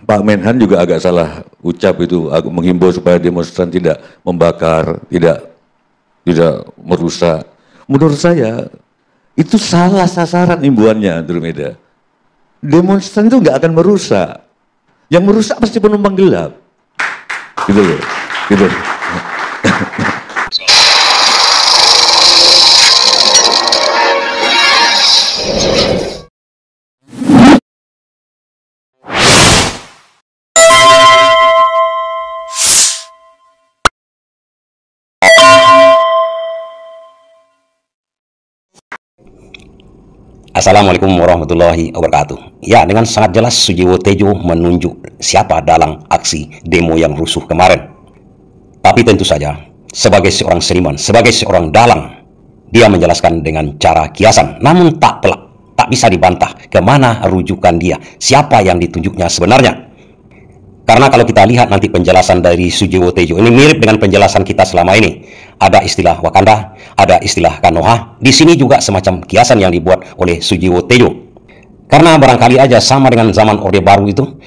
Pak Menhan juga agak salah ucap itu, menghimbau supaya demonstran tidak membakar, tidak merusak. Menurut saya itu salah sasaran himbauannya, Andromeda. Demonstran itu nggak akan merusak. Yang merusak pasti penumpang gelap. Gitu loh. Gitu. Assalamualaikum warahmatullahi wabarakatuh. Ya, dengan sangat jelas Sujiwo Tejo menunjuk siapa dalang aksi demo yang rusuh kemarin. Tapi tentu saja, sebagai seorang seniman, sebagai seorang dalang, dia menjelaskan dengan cara kiasan. Namun tak bisa dibantah kemana rujukan dia, siapa yang ditunjuknya sebenarnya. Karena kalau kita lihat nanti penjelasan dari Sujiwo Tejo, ini mirip dengan penjelasan kita selama ini. Ada istilah Wakanda, ada istilah Konoha. Di sini juga semacam kiasan yang dibuat oleh Sujiwo Tejo. Karena barangkali aja sama dengan zaman Orde Baru itu,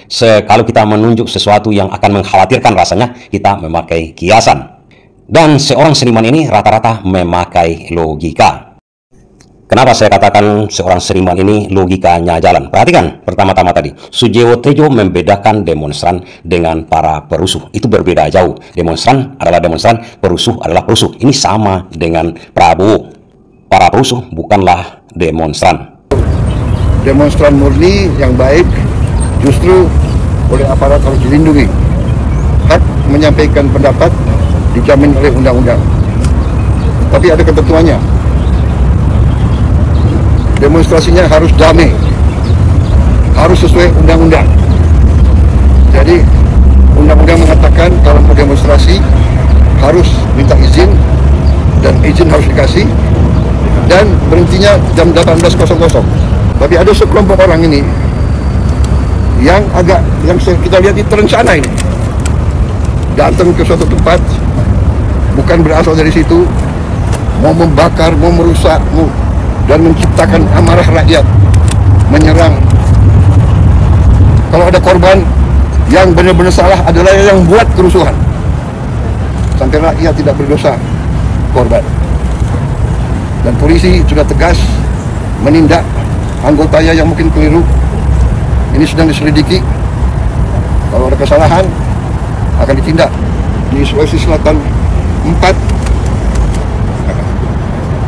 kalau kita menunjuk sesuatu yang akan mengkhawatirkan rasanya, kita memakai kiasan. Dan seorang seniman ini rata-rata memakai logika. Kenapa saya katakan seorang seniman ini logikanya jalan? Perhatikan pertama-tama tadi, Sujiwo Tejo membedakan demonstran dengan para perusuh. Itu berbeda jauh. Demonstran adalah demonstran, perusuh adalah perusuh. Ini sama dengan Prabowo. Para perusuh bukanlah demonstran. Demonstran murni yang baik justru oleh aparat harus dilindungi. Hak menyampaikan pendapat dijamin oleh undang-undang. Tapi ada ketentuannya. Demonstrasinya harus damai, harus sesuai undang-undang. Jadi undang-undang mengatakan kalau mau demonstrasi harus minta izin, dan izin harus dikasih, dan berhentinya jam 18.00. Tapi ada sekelompok orang ini yang kita lihat di terencana ini, datang ke suatu tempat bukan berasal dari situ, mau membakar, mau merusak, dan menciptakan amarah rakyat, menyerang. Kalau ada korban, yang benar-benar salah adalah yang buat kerusuhan. Sampai rakyat tidak berdosa, korban. Dan polisi sudah tegas menindak anggotanya yang mungkin keliru. Ini sedang diselidiki. Kalau ada kesalahan, akan ditindak. Di Sulawesi Selatan 4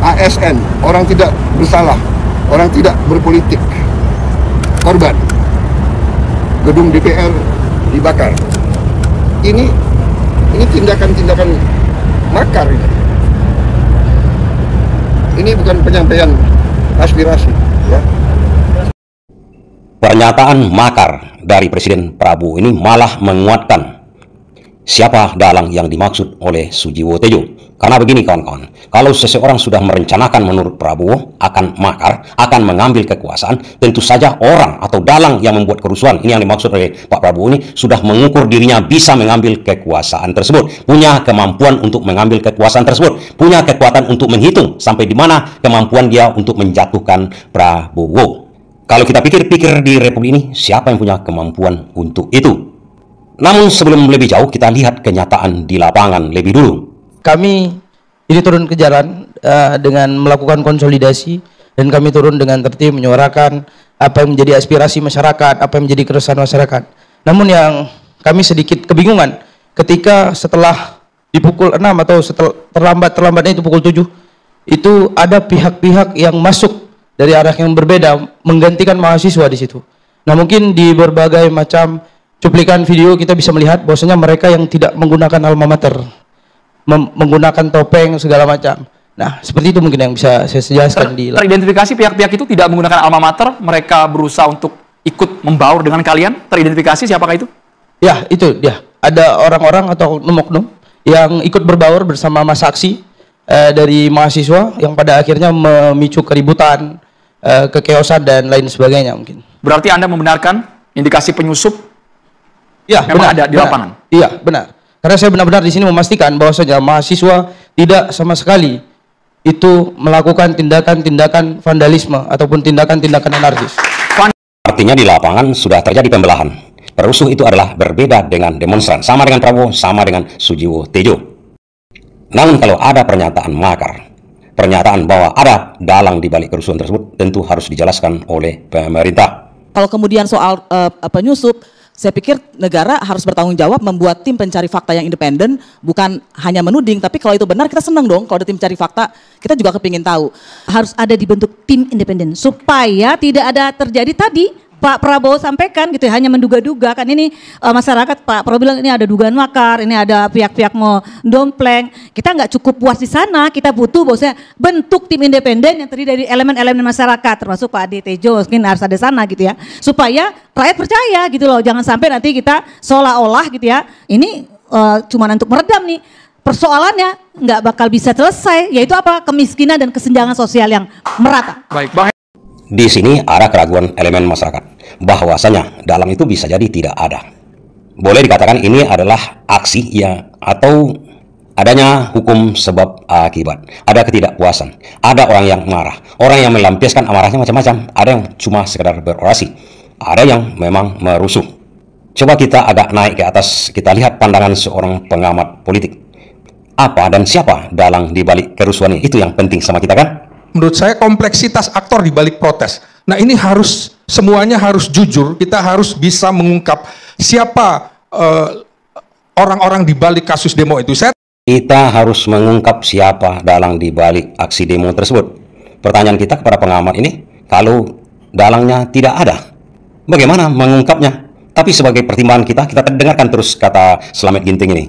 ASN, orang tidak bersalah, orang tidak berpolitik, korban. Gedung DPR dibakar. Ini tindakan-tindakan makar ini. Ini bukan penyampaian aspirasi, ya. Pernyataan makar dari Presiden Prabowo ini malah menguatkan siapa dalang yang dimaksud oleh Sujiwo Tejo. Karena begini kawan-kawan, kalau seseorang sudah merencanakan menurut Prabowo akan makar, akan mengambil kekuasaan, tentu saja orang atau dalang yang membuat kerusuhan, ini yang dimaksud oleh Pak Prabowo ini, sudah mengukur dirinya bisa mengambil kekuasaan tersebut, punya kemampuan untuk mengambil kekuasaan tersebut, punya kekuatan untuk menghitung sampai di mana kemampuan dia untuk menjatuhkan Prabowo. Kalau kita pikir-pikir di Republik ini, siapa yang punya kemampuan untuk itu? Namun sebelum lebih jauh, kita lihat kenyataan di lapangan lebih dulu. Kami ini turun ke jalan dengan melakukan konsolidasi, dan kami turun dengan tertib menyuarakan apa yang menjadi aspirasi masyarakat, apa yang menjadi keresahan masyarakat. Namun yang kami sedikit kebingungan ketika setelah di pukul 6 atau terlambatnya itu pukul 7, itu ada pihak-pihak yang masuk dari arah yang berbeda menggantikan mahasiswa di situ. Nah, mungkin di berbagai macam cuplikan video kita bisa melihat bahwasanya mereka yang tidak menggunakan alma mater, menggunakan topeng segala macam. Nah, seperti itu mungkin yang bisa saya jelaskan. Teridentifikasi pihak-pihak itu tidak menggunakan alma mater, mereka berusaha untuk ikut membaur dengan kalian. Teridentifikasi siapakah itu? Ya, itu dia. Ada orang-orang atau oknum-oknum yang ikut berbaur bersama massa aksi dari mahasiswa yang pada akhirnya memicu keributan, kekeosan dan lain sebagainya mungkin. Berarti Anda membenarkan indikasi penyusup? Ya, memang benar, ada di lapangan. Iya, benar. Karena saya benar-benar di sini memastikan bahwasanya mahasiswa tidak sama sekali itu melakukan tindakan-tindakan vandalisme ataupun tindakan-tindakan anarkis. Artinya di lapangan sudah terjadi pembelahan. Perusuh itu adalah berbeda dengan demonstran, sama dengan Prabowo, sama dengan Sujiwo Tejo. Namun kalau ada pernyataan makar, pernyataan bahwa ada dalang di balik kerusuhan tersebut, tentu harus dijelaskan oleh pemerintah. Kalau kemudian soal penyusup, saya pikir negara harus bertanggung jawab membuat tim pencari fakta yang independen, bukan hanya menuding, tapi kalau itu benar kita senang dong kalau ada tim pencari fakta, kita juga kepingin tahu. Harus ada dibentuk tim independen supaya tidak ada terjadi tadi Pak Prabowo sampaikan gitu, hanya menduga-duga kan ini masyarakat. Pak Prabowo bilang ini ada dugaan makar, ini ada pihak-pihak mau dompleng. Kita nggak cukup puas di sana, kita butuh bahwasanya bentuk tim independen yang terdiri dari elemen-elemen masyarakat, termasuk Pak Ade Tejo, mungkin harus ada sana gitu ya, supaya rakyat percaya gitu loh. Jangan sampai nanti kita seolah-olah gitu ya, ini cuma untuk meredam nih. Persoalannya nggak bakal bisa selesai, yaitu apa? Kemiskinan dan kesenjangan sosial yang merata. Baik, Bang. Di sini ada keraguan elemen masyarakat bahwasanya dalang itu bisa jadi tidak ada. Boleh dikatakan ini adalah aksi ya, atau adanya hukum sebab akibat. Ada ketidakpuasan, ada orang yang marah, orang yang melampiaskan amarahnya macam-macam. Ada yang cuma sekedar berorasi, ada yang memang merusuh. Coba kita agak naik ke atas, kita lihat pandangan seorang pengamat politik. Apa dan siapa dalang di balik kerusuhan ini? Itu yang penting sama kita kan? Menurut saya kompleksitas aktor di balik protes. Nah ini harus, semuanya harus jujur, kita harus bisa mengungkap siapa orang-orang di balik kasus demo itu. Kita harus mengungkap siapa dalang di balik aksi demo tersebut. Pertanyaan kita kepada pengamat ini, kalau dalangnya tidak ada, bagaimana mengungkapnya? Tapi sebagai pertimbangan kita dengarkan terus kata Slamet Ginting ini.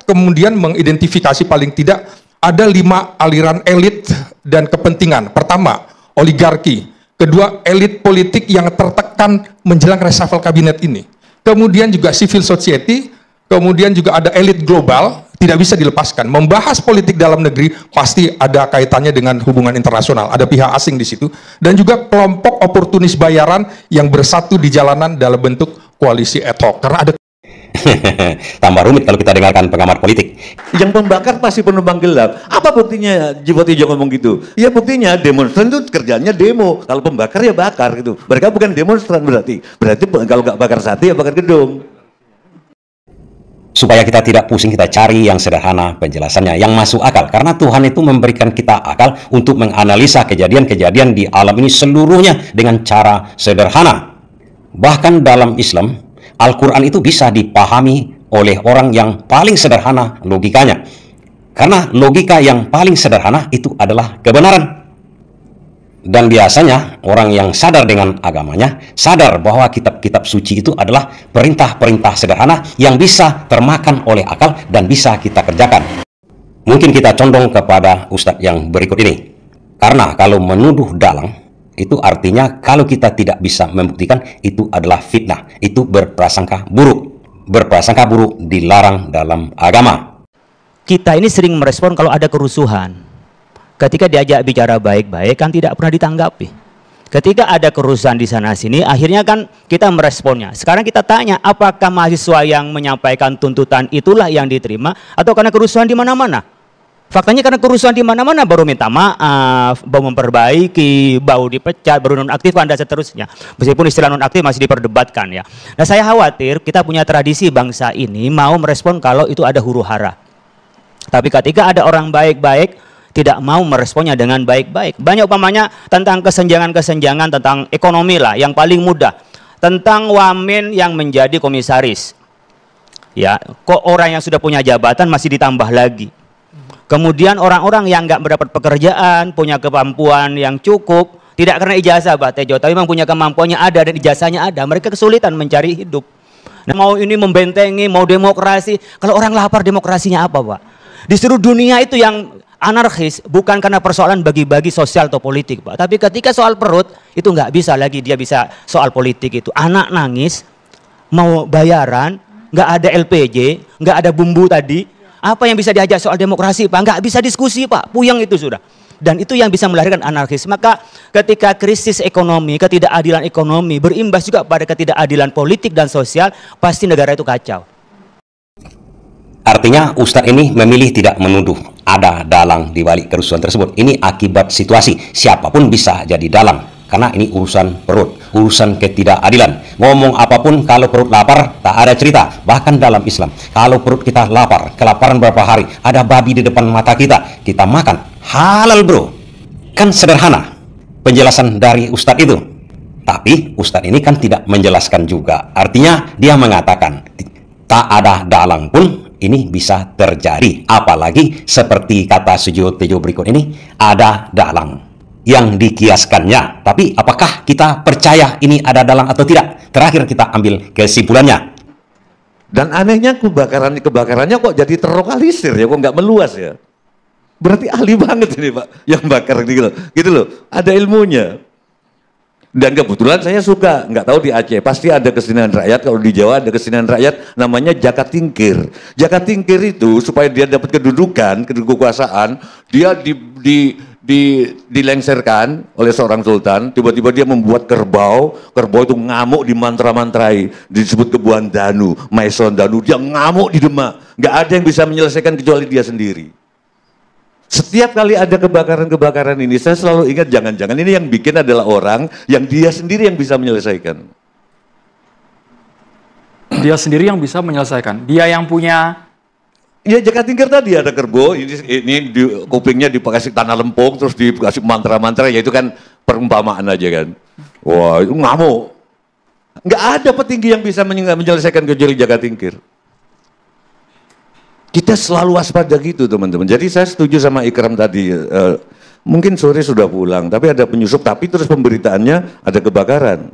Kemudian mengidentifikasi paling tidak ada 5 aliran elit dan kepentingan. Pertama, oligarki. Kedua, elit politik yang tertekan menjelang reshuffle kabinet ini. Kemudian juga civil society, kemudian juga ada elit global, tidak bisa dilepaskan. Membahas politik dalam negeri pasti ada kaitannya dengan hubungan internasional, ada pihak asing di situ. Dan juga kelompok oportunis bayaran yang bersatu di jalanan dalam bentuk koalisi ad hoc. Karena ada tambah rumit kalau kita dengarkan pengamat politik. Yang pembakar pasti penumpang gelap. Apa buktinya Jiwo Tejo ngomong gitu? Ya buktinya demonstran itu kerjanya demo. Kalau pembakar ya bakar gitu. Mereka bukan demonstran berarti. Berarti kalau nggak bakar sate ya bakar gedung. Supaya kita tidak pusing, kita cari yang sederhana penjelasannya, yang masuk akal. Karena Tuhan itu memberikan kita akal untuk menganalisa kejadian-kejadian di alam ini seluruhnya dengan cara sederhana. Bahkan dalam Islam, Al-Quran itu bisa dipahami oleh orang yang paling sederhana logikanya. Karena logika yang paling sederhana itu adalah kebenaran. Dan biasanya orang yang sadar dengan agamanya, sadar bahwa kitab-kitab suci itu adalah perintah-perintah sederhana yang bisa termakan oleh akal dan bisa kita kerjakan. Mungkin kita condong kepada Ustadz yang berikut ini. Karena kalau menuduh dalang, itu artinya kalau kita tidak bisa membuktikan itu adalah fitnah, itu berprasangka buruk. Berprasangka buruk dilarang dalam agama. Kita ini sering merespon kalau ada kerusuhan. Ketika diajak bicara baik-baik kan tidak pernah ditanggapi. Ketika ada kerusuhan di sana sini, akhirnya kan kita meresponnya. Sekarang kita tanya, apakah mahasiswa yang menyampaikan tuntutan itulah yang diterima atau karena kerusuhan di mana-mana? Faktanya karena kerusuhan di mana-mana baru minta maaf, baru memperbaiki, baru dipecat, baru nonaktifkan dan seterusnya. Meskipun istilah nonaktif masih diperdebatkan ya. Nah saya khawatir kita punya tradisi bangsa ini mau merespon kalau itu ada huru-hara. Tapi ketika ada orang baik-baik tidak mau meresponnya dengan baik-baik. Banyak umpamanya tentang kesenjangan-kesenjangan tentang ekonomi lah yang paling mudah. Tentang wamen yang menjadi komisaris. Ya, kok orang yang sudah punya jabatan masih ditambah lagi. Kemudian orang-orang yang nggak mendapat pekerjaan, punya kemampuan yang cukup, tidak karena ijazah Pak Tejo, tapi memang punya kemampuannya ada dan ijazahnya ada, mereka kesulitan mencari hidup. Nah, mau ini membentengi, mau demokrasi, kalau orang lapar demokrasinya apa Pak? Di seluruh dunia itu yang anarkis bukan karena persoalan bagi-bagi sosial atau politik Pak, tapi ketika soal perut itu nggak bisa lagi dia bisa soal politik itu. Anak nangis, mau bayaran, nggak ada LPG, nggak ada bumbu tadi. Apa yang bisa diajak soal demokrasi Pak? Nggak bisa diskusi Pak, puyeng itu sudah. Dan itu yang bisa melahirkan anarkis. Maka ketika krisis ekonomi, ketidakadilan ekonomi berimbas juga pada ketidakadilan politik dan sosial, pasti negara itu kacau. Artinya Ustadz ini memilih tidak menuduh ada dalang di balik kerusuhan tersebut. Ini akibat situasi, siapapun bisa jadi dalang. Karena ini urusan perut, urusan ketidakadilan. Ngomong apapun kalau perut lapar, tak ada cerita. Bahkan dalam Islam, kalau perut kita lapar, kelaparan berapa hari, ada babi di depan mata kita makan. Halal bro. Kan sederhana penjelasan dari Ustadz itu. Tapi Ustadz ini kan tidak menjelaskan juga. Artinya dia mengatakan, tak ada dalang pun ini bisa terjadi. Apalagi seperti kata Sujiwo Tejo berikut ini, ada dalang yang dikiaskannya. Tapi apakah kita percaya ini ada dalang atau tidak? Terakhir kita ambil kesimpulannya. Dan anehnya kebakarannya kok jadi terlokalisir ya, kok nggak meluas ya. Berarti ahli banget ini Pak, yang bakar gitu loh. Ada ilmunya. Dan kebetulan saya suka, nggak tahu di Aceh pasti ada kesenian rakyat, kalau di Jawa ada kesenian rakyat namanya jakat tingkir. Jakat tingkir itu supaya dia dapat kedudukan, kekuasaan, dia dilengserkan oleh seorang sultan. Tiba-tiba dia membuat kerbau itu ngamuk di mantra-mantrai, disebut kebuan Danu, Maison Danu, dia ngamuk di Demak. Nggak ada yang bisa menyelesaikan kecuali dia sendiri. Setiap kali ada kebakaran-kebakaran ini, saya selalu ingat jangan-jangan ini yang bikin adalah orang yang dia sendiri yang bisa menyelesaikan. Dia sendiri yang bisa menyelesaikan. Dia yang punya. Ya jakat tingkir tadi ada kerbau, ini di kupingnya dikasih tanah lempung, terus dikasih mantra-mantra, ya itu kan perumpamaan aja kan. Wah itu ngamuk. Nggak ada petinggi yang bisa menyelesaikan kecuali jakat tingkir. Kita selalu waspada gitu teman-teman. Jadi saya setuju sama Ikram tadi. Mungkin sore sudah pulang, tapi ada penyusup, tapi terus pemberitaannya ada kebakaran.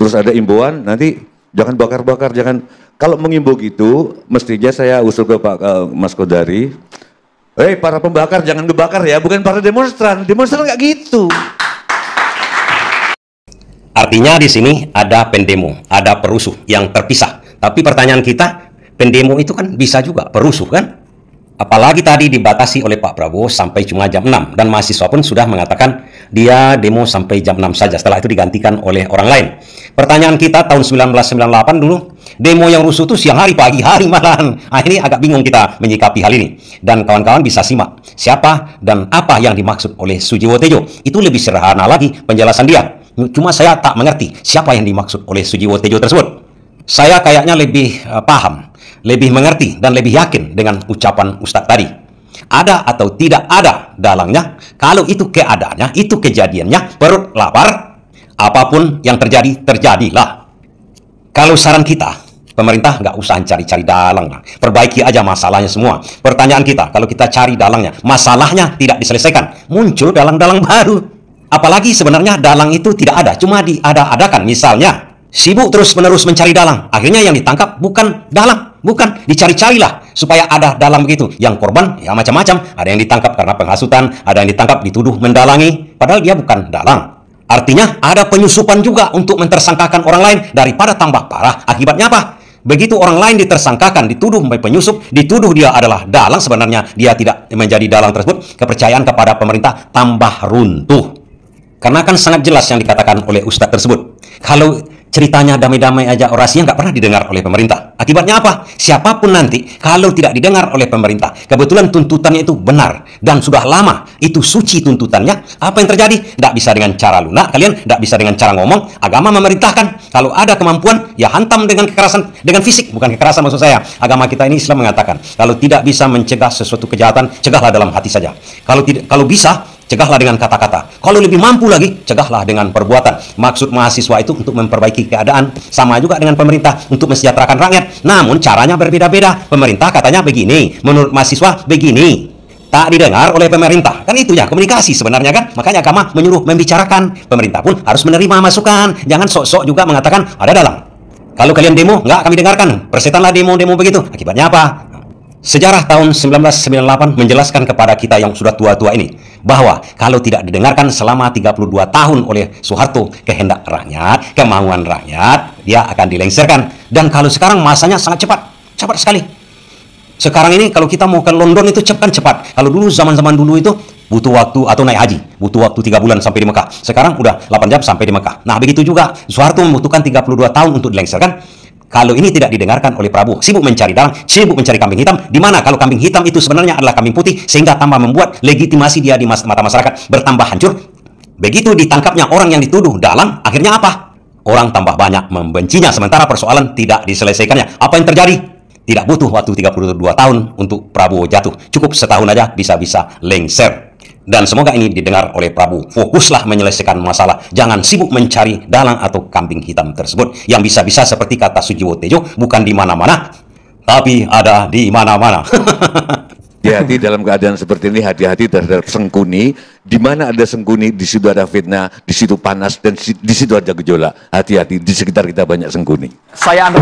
Terus ada imbauan, nanti jangan bakar-bakar, jangan. Kalau mengimbau gitu, mestinya saya usul ke Pak Mas Kodari, para pembakar jangan ngebakar ya, bukan para demonstran. Demonstran nggak gitu. Artinya di sini ada pendemo, ada perusuh yang terpisah. Tapi pertanyaan kita, pendemo itu kan bisa juga perusuh kan? Apalagi tadi dibatasi oleh Pak Prabowo sampai cuma jam 6. Dan mahasiswa pun sudah mengatakan dia demo sampai jam 6 saja. Setelah itu digantikan oleh orang lain. Pertanyaan kita tahun 1998 dulu, demo yang rusuh itu siang hari, pagi hari malahan. Ini agak bingung kita menyikapi hal ini. Dan kawan-kawan bisa simak siapa dan apa yang dimaksud oleh Sujiwo Tejo. Itu lebih sederhana lagi penjelasan dia. Cuma saya tak mengerti siapa yang dimaksud oleh Sujiwo Tejo tersebut. Saya kayaknya lebih paham, lebih mengerti, dan lebih yakin dengan ucapan Ustadz tadi. Ada atau tidak ada dalangnya, kalau itu keadaannya, itu kejadiannya, perut lapar, apapun yang terjadi, terjadilah. Kalau saran kita, pemerintah nggak usah cari-cari dalang lah. Perbaiki aja masalahnya semua. Pertanyaan kita, kalau kita cari dalangnya, masalahnya tidak diselesaikan, muncul dalang-dalang baru. Apalagi sebenarnya dalang itu tidak ada, cuma diada-adakan. Misalnya, sibuk terus-menerus mencari dalang. Akhirnya yang ditangkap bukan dalang, bukan, dicari-carilah supaya ada dalang begitu. Yang korban ya macam-macam. Ada yang ditangkap karena penghasutan, ada yang ditangkap dituduh mendalangi, padahal dia bukan dalang. Artinya ada penyusupan juga untuk mentersangkakan orang lain daripada tambah parah. Akibatnya apa? Begitu orang lain ditersangkakan, dituduh penyusup, dituduh dia adalah dalang, sebenarnya dia tidak menjadi dalang tersebut, kepercayaan kepada pemerintah tambah runtuh. Karena kan sangat jelas yang dikatakan oleh Ustadz tersebut. Kalau ceritanya damai-damai aja, orasinya nggak pernah didengar oleh pemerintah. Akibatnya apa? Siapapun nanti, kalau tidak didengar oleh pemerintah, kebetulan tuntutannya itu benar, dan sudah lama, itu suci tuntutannya, apa yang terjadi? Nggak bisa dengan cara lunak, kalian nggak bisa dengan cara ngomong, agama memerintahkan, kalau ada kemampuan, ya hantam dengan kekerasan, dengan fisik, bukan kekerasan maksud saya. Agama kita ini Islam mengatakan, kalau tidak bisa mencegah sesuatu kejahatan, cegahlah dalam hati saja. Kalau bisa, cegahlah dengan kata-kata. Kalau lebih mampu lagi, cegahlah dengan perbuatan. Maksud mahasiswa itu untuk memperbaiki keadaan, sama juga dengan pemerintah untuk mensejahterakan rakyat. Namun caranya berbeda-beda. Pemerintah katanya begini, menurut mahasiswa begini. Tak didengar oleh pemerintah. Kan itu ya komunikasi sebenarnya kan. Makanya agama menyuruh membicarakan. Pemerintah pun harus menerima masukan. Jangan sok-sok juga mengatakan ada dalang. Kalau kalian demo, nggak kami dengarkan. Persetanlah demo-demo begitu. Akibatnya apa? Sejarah tahun 1998 menjelaskan kepada kita yang sudah tua-tua ini bahwa kalau tidak didengarkan selama 32 tahun oleh Soeharto, kehendak rakyat, kemauan rakyat, dia akan dilengsarkan. Dan kalau sekarang masanya sangat cepat, cepat sekali. Sekarang ini kalau kita mau ke London itu cepat. Kalau dulu zaman-zaman dulu itu butuh waktu, atau naik haji, butuh waktu 3 bulan sampai di Mekah. Sekarang udah 8 jam sampai di Mekah. Nah begitu juga Soeharto membutuhkan 32 tahun untuk dilengsarkan. Kalau ini tidak didengarkan oleh Prabowo, sibuk mencari dalang, sibuk mencari kambing hitam, di mana kalau kambing hitam itu sebenarnya adalah kambing putih, sehingga tambah membuat legitimasi dia di mata masyarakat bertambah hancur. Begitu ditangkapnya orang yang dituduh dalang, akhirnya apa? Orang tambah banyak membencinya, sementara persoalan tidak diselesaikannya. Apa yang terjadi? Tidak butuh waktu 32 tahun untuk Prabowo jatuh. Cukup setahun aja bisa-bisa lengser. Dan semoga ini didengar oleh Prabowo. Fokuslah menyelesaikan masalah. Jangan sibuk mencari dalang atau kambing hitam tersebut. Yang bisa-bisa seperti kata Sujiwo Tejo, bukan di mana-mana, tapi ada di mana-mana. Hati-hati dalam keadaan seperti ini, hati-hati terhadap sengkuni. Di mana ada sengkuni, di situ ada fitnah, di situ panas, dan di situ ada gejolak. Hati-hati, di sekitar kita banyak sengkuni. Saya